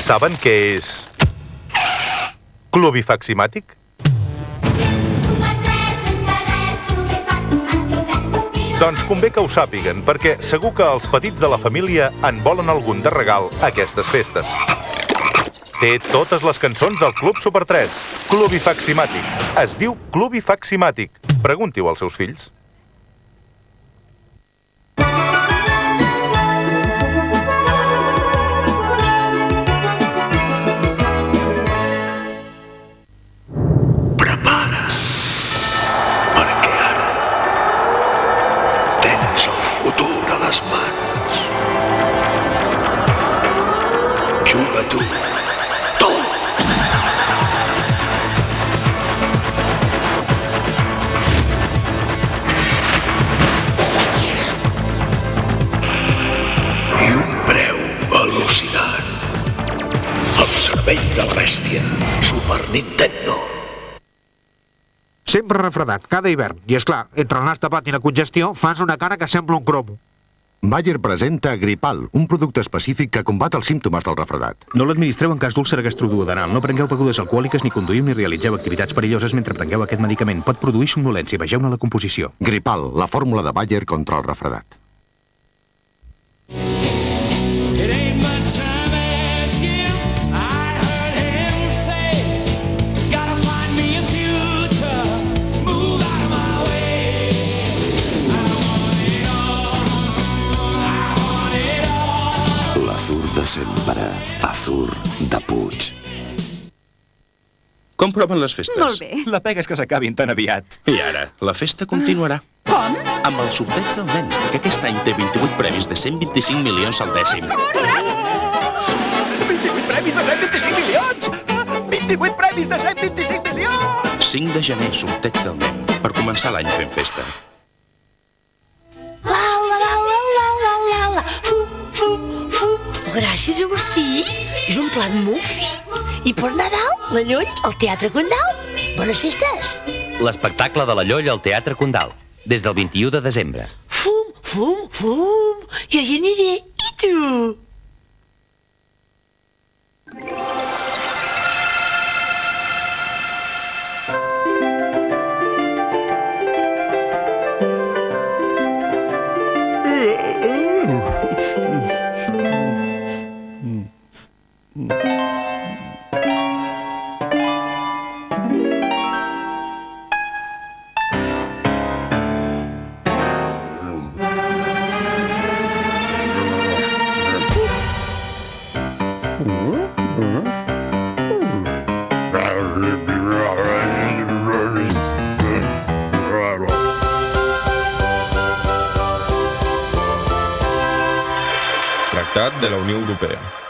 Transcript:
Saben què és Clubifaximàtic? Doncs convé que ho sàpiguen, perquè segur que els petits de la família en volen algun de regal aquestes festes. Té totes les cançons del Club Super 3. Clubifaximàtic. Es diu Clubifaximàtic. Pregunti-ho als seus fills. Juga-t'ho tot! I un preu al·lucinant. El cervell de la bèstia. Super Nintendo. Sempre refredat, cada hivern. I és clar, entre el nas tapat i la congestió fas una cara que sembla un cromo. Bayer presenta Gripal, un producte específic que combat els símptomes del refredat. No l'administreu en cas d'úlcera gastroduodenal. No prengueu begudes alcohòliques, ni conduïu ni realitzeu activitats perilloses mentre prengueu aquest medicament. Pot produir somnolència. Vegeu-ne la composició. Gripal, la fórmula de Bayer contra el refredat. Sempre Azur de Puig. Com proven les festes? Molt bé. La pega és que s'acabin tan aviat. I ara, la festa continuarà. Com? Amb el sorteig del nen, que aquest any té 28 premis de 125 milions al dècim. 28 premis de 125 milions! 28 premis de 125 milions! 5 de gener, sorteig del nen, per començar l'any fent festa. Gràcies, Agustí. És un plat molt fi. I per Nadal, la Lloll al Teatre Condal. Bones festes. L'espectacle de la Lloll al Teatre Condal, des del 21 de desembre. Fum, fum, fum. Jo hi aniré. I tu? Tractat de la Unió Europea.